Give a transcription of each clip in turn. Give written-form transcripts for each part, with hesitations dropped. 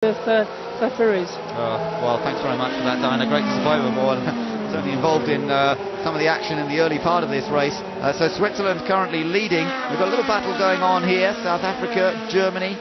referees. Well, thanks very much for that, Diana. Great disappointment, boy. Certainly involved in some of the action in the early part of this race. So Switzerland currently leading. We've got a little battle going on here. South Africa, Germany,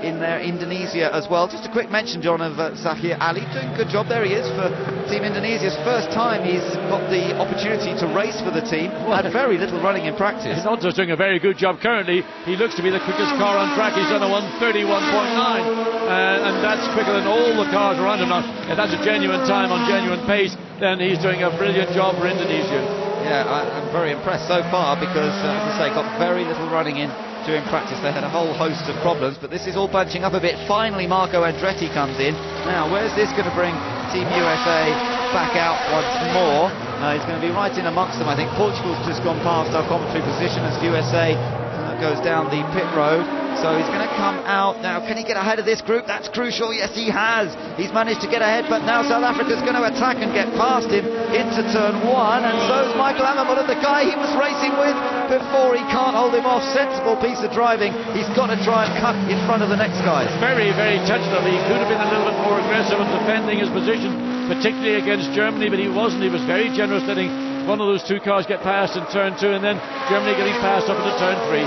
in there, Indonesia as well. Just a quick mention, John, of Zahir Ali. Doing a good job. There he is for Team Indonesia's first time he's got the opportunity to race for the team. Had very little running in practice. He's not just doing a very good job currently, he looks to be the quickest car on track. He's done a 1:31.9, and that's quicker than all the cars around him now. If that's a genuine time on genuine pace, then he's doing a brilliant job for Indonesia. Yeah, I'm very impressed so far because, as I say, got very little running in during practice. They had a whole host of problems, but this is all bunching up a bit. Finally, Marco Andretti comes in. Now, where's this going to bring Team USA back out once more? He's going to be right in amongst them. I think Portugal's just gone past our commentary position as USA goes down the pit road. So he's going to come out now. Can he get ahead of this group? That's crucial. Yes, he has. He's managed to get ahead, but now South Africa's going to attack and get past him into turn one. And so is Michael Ammermuller, the guy he was racing with before. He can't hold him off. Sensible piece of driving. He's got to try and cut in front of the next guys. Very, very tentative. He could have been a little bit more aggressive in defending his position, particularly against Germany, but he wasn't. He was very generous, letting one of those two cars get past in turn two, and then Germany getting past up into turn three.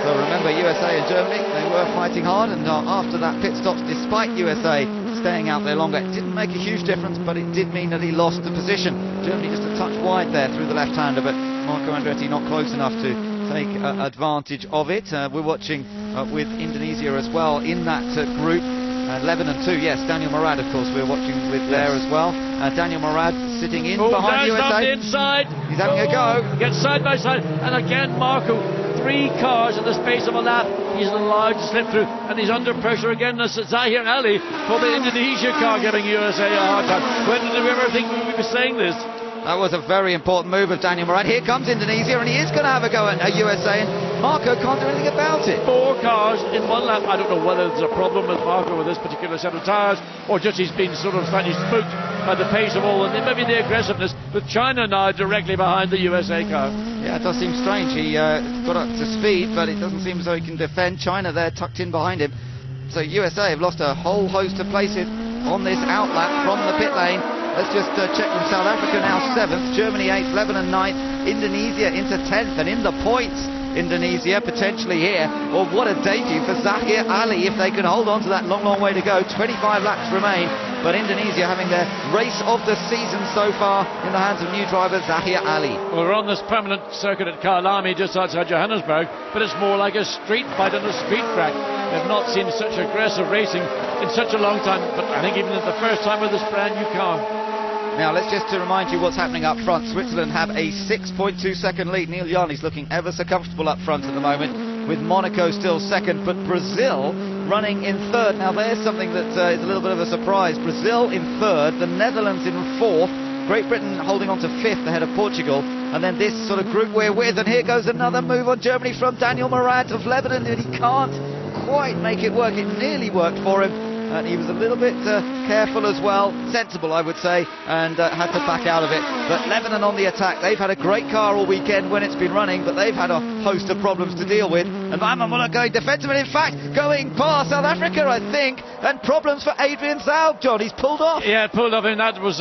So remember, USA and Germany, they were fighting hard, and after that pit stop, despite USA staying out there longer, it didn't make a huge difference, but it did mean that he lost the position. Germany just a touch wide there through the left-hander, but Marco Andretti not close enough to take advantage of it. We're watching with Indonesia as well in that group. 11 and 2, yes, Daniel Murad, of course, we're watching with there as well. Daniel Murad sitting in behind USA. Inside. He's having a go. Gets side by side, and again Marco, 3 cars in the space of a lap. He's allowed to slip through, and he's under pressure again. That's Zahir Ali for the Indonesia car giving USA a hard time. When did we ever think we would be saying this? That was a very important move of Daniel Murad. Here comes Indonesia, and he is going to have a go at USA, and Marco can't do anything about it. 4 cars in one lap. I don't know whether there's a problem with Marco with this particular set of tyres, or just he's been sort of slightly spooked by the pace of all, and maybe the aggressiveness, with China now directly behind the USA car. Yeah, it does seem strange. He got up to speed, but it doesn't seem as though he can defend. China there tucked in behind him. So USA have lost a whole host of places on this outlap from the pit lane. Let's just check from South Africa now 7th, Germany 8th, Lebanon 9th, Indonesia into 10th, and in the points, Indonesia potentially here. Well, what a debut for Zahir Ali if they can hold on to that long, long way to go. 25 laps remain, but Indonesia having their race of the season so far in the hands of new driver Zahir Ali. Well, we're on this permanent circuit at Kyalami just outside Johannesburg, but it's more like a street fight on a street track. They've not seen such aggressive racing in such a long time, but I think even at the first time with this brand new car. Now let's just to remind you what's happening up front. Switzerland have a 6.2 second lead. Neil Yarney's looking ever so comfortable up front at the moment, with Monaco still second, but Brazil running in third. Now there's something that is a little bit of a surprise. Brazil in third, the Netherlands in fourth, Great Britain holding on to fifth ahead of Portugal, and then this sort of group we're with, and here goes another move on Germany from Daniel Murad of Lebanon, and he can't quite make it work. It nearly worked for him, and he was a little bit careful as well, sensible I would say, and had to back out of it. But Lebanon on the attack. They've had a great car all weekend when it's been running, but they've had a host of problems to deal with, and Ammermuller going defensive, and in fact going past South Africa I think, and problems for Adrian Zaug. John, he's pulled off. Yeah, pulled off, and that was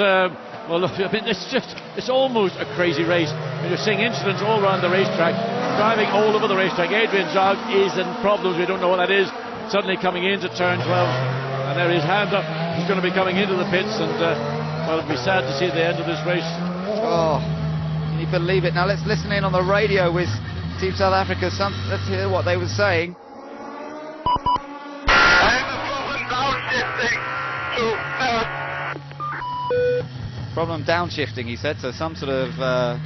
well, look, I mean, it's almost a crazy race. You're seeing incidents all around the racetrack, driving all over the racetrack. Adrian Zaug is in problems. We don't know what that is. Suddenly coming into turn 12, and there his hand up. He's going to be coming into the pits, and well, it'll be sad to see the end of this race. Oh, can you believe it? Now let's listen in on the radio with Team South Africa. Let's hear what they were saying. Problem downshifting, he said, so some sort of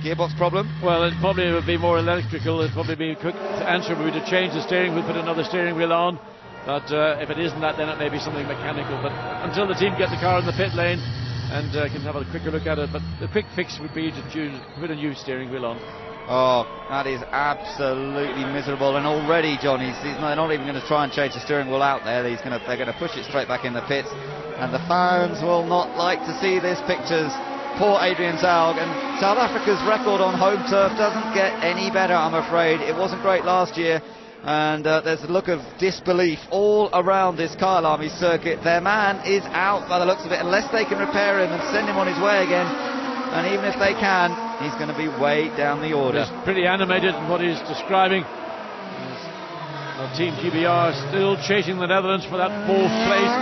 gearbox problem. Well, it probably would be more electrical. It'd probably be a quick answer would be to change the steering wheel, put another steering wheel on. But if it isn't that, then it may be something mechanical. But until the team get the car in the pit lane and can have a quicker look at it, but the quick fix would be to put a new steering wheel on. Oh, that is absolutely miserable, and already, John, they're not even going to try and change the steering wheel out there. They're going to push it straight back in the pits, and the fans will not like to see this. Pictures, poor Adrian Zaug, and South Africa's record on home turf doesn't get any better, I'm afraid. It wasn't great last year, And there's a look of disbelief all around this Kyle Army circuit. Their man is out by the looks of it, unless they can repair him and send him on his way again. And even if they can, he's going to be way down the order. He's pretty animated in what he's describing. Well, Team GBR still chasing the Netherlands for that 4th place.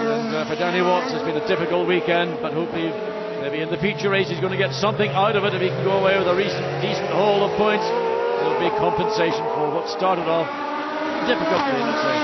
And for Danny Watts, it's been a difficult weekend, but hopefully maybe in the future race he's going to get something out of it. If he can go away with a decent haul of points, there'll be compensation for what started off difficultly, let's say.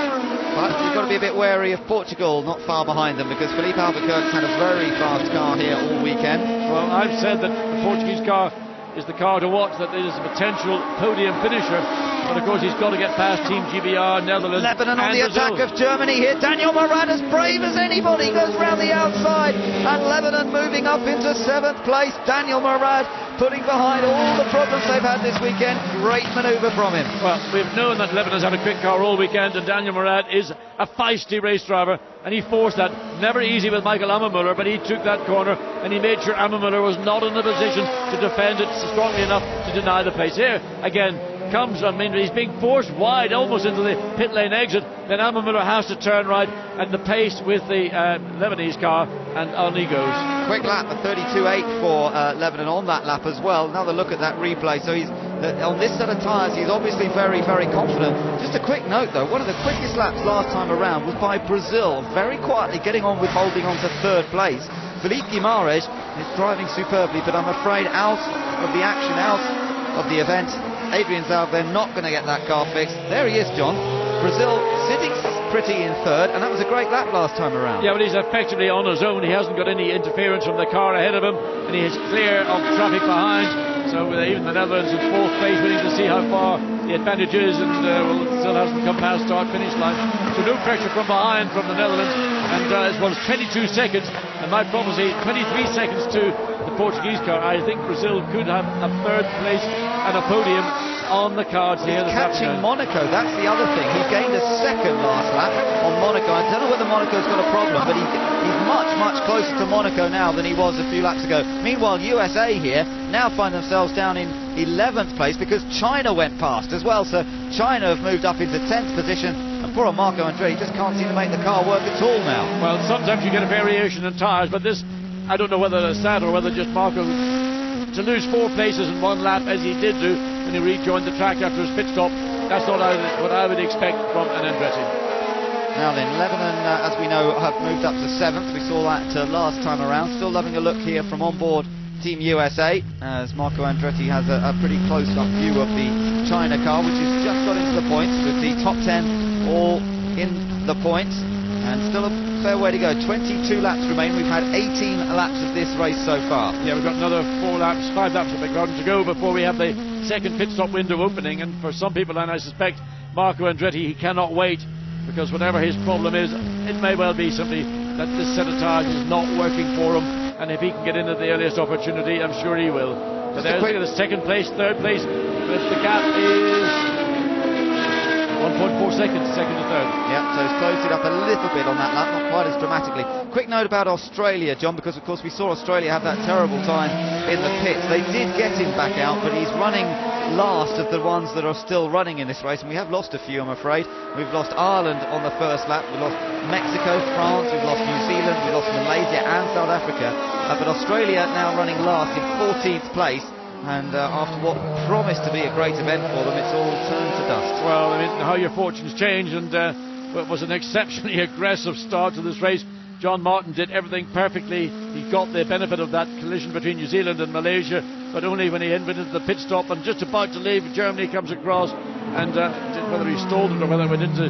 But you've got to be a bit wary of Portugal not far behind them, because Felipe Albuquerque's had a very fast car here all weekend. Well, I've said that the Portuguese car is the car to watch, that it is a potential podium finisher. But of course he's got to get past Team GBR, Netherlands, Lebanon on the Brazil. attack of Germany here. Daniel Morad, as brave as anybody, goes round the outside, and Lebanon moving up into 7th place. Daniel Morad putting behind all the problems they've had this weekend. Great manoeuvre from him. Well, we've known that Lebanon's had a quick car all weekend, and Daniel Morad is a feisty race driver, and he forced that. Never easy with Michael Ammermuller, but he took that corner and he made sure Ammermuller was not in a position to defend it strongly enough to deny the place. Here again comes, I mean, he's being forced wide almost into the pit lane exit. Then Ammermuller has to turn right, and the pace with the Lebanese car, and on he goes. Quick lap, a 32.8 for Lebanon on that lap as well. Another look at that replay. So he's on this set of tyres, he's obviously very, very confident. Just a quick note though, one of the quickest laps last time around was by Brazil, very quietly getting on with holding on to 3rd place. Felipe Guimarães is driving superbly, but I'm afraid out of the action, out of the event. Adrian Zalb, they're not going to get that car fixed. There he is, John. Brazil sitting pretty in 3rd, and that was a great lap last time around. Yeah, but he's effectively on his own. He hasn't got any interference from the car ahead of him, and he is clear of traffic behind. So even the Netherlands in 4th place, waiting to see how far the advantage is, and still hasn't come past start-finish line. So no pressure from behind from the Netherlands, and as well as 22 seconds, and my prophecy, 23 seconds to the Portuguese car. I think Brazil could have a 3rd place and a podium on the cards here. Catching Monaco, that's the other thing. He gained a 2nd last lap on Monaco. I don't know whether Monaco's got a problem, but he's much, much closer to Monaco now than he was a few laps ago. Meanwhile, USA here now find themselves down in 11th place because China went past as well. So China have moved up into 10th position, and poor Marco Andretti just can't seem to make the car work at all now. Well, sometimes you get a variation in tyres, but this, I don't know whether it's that or whether just Marco, to lose 4 places in 1 lap as he did do when he rejoined the track after his pit stop, that's not what I would expect from an Andretti. Now then, Lebanon, as we know, have moved up to 7th. We saw that last time around. Still loving a look here from onboard Team USA, as Marco Andretti has a pretty close-up view of the China car, which has just got into the points, with the top 10 all in the points. And still a fair way to go. 22 laps remain. We've had 18 laps of this race so far. Yeah, we've got another 5 laps of McLaren to go before we have the 2nd pit stop window opening. And for some people, and I suspect Marco Andretti, he cannot wait, because whatever his problem is, it may well be simply that this set of tyres is not working for him. And if he can get in at the earliest opportunity, I'm sure he will. But there's the 2nd place, 3rd place. The gap is 1.4 seconds, 2nd to 3rd. Yeah, so he's closed it up a little bit on that lap, not quite as dramatically. Quick note about Australia, John, because of course we saw Australia have that terrible time in the pits. They did get him back out, but he's running last of the ones that are still running in this race, and we have lost a few, I'm afraid. We've lost Ireland on the 1st lap, we've lost Mexico, France, we've lost New Zealand, we've lost Malaysia and South Africa, but Australia now running last in 14th place. And after what promised to be a great event for them, it's all turned to dust. Well, I mean, how your fortunes change, and it was an exceptionally aggressive start to this race. John Martin did everything perfectly. He got the benefit of that collision between New Zealand and Malaysia, but only when he entered the pit stop and just about to leave, Germany comes across, and whether he stalled it or whether it went into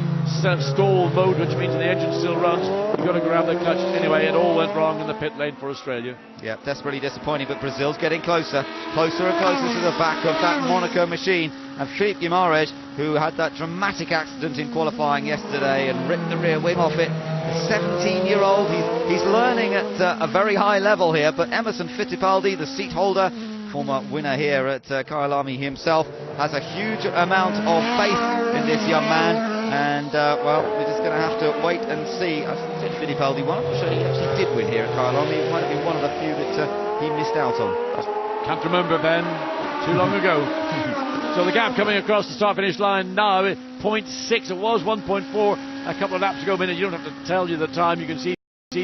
stall mode, which means the engine still runs, you've got to grab the clutch. Anyway, it all went wrong in the pit lane for Australia. Yeah, desperately disappointing, but Brazil's getting closer and closer to the back of that Monaco machine. And Felipe Guimarães, who had that dramatic accident in qualifying yesterday and ripped the rear wing off it, a 17-year-old, he's learning at a very high level here. But Emerson Fittipaldi, the seat holder, former winner here at Kyle Army himself, has a huge amount of faith in this young man. And, well, we're just going to have to wait and see. I said Fittipaldi won. I'm sure he actually did win here at Kyle Army. It might have been one of the few that he missed out on. Can't remember, Ben. Too long ago. So the gap coming across the start-finish line now, 0.6. It was 1.4 a couple of laps ago. You don't have to tell you the time. You can see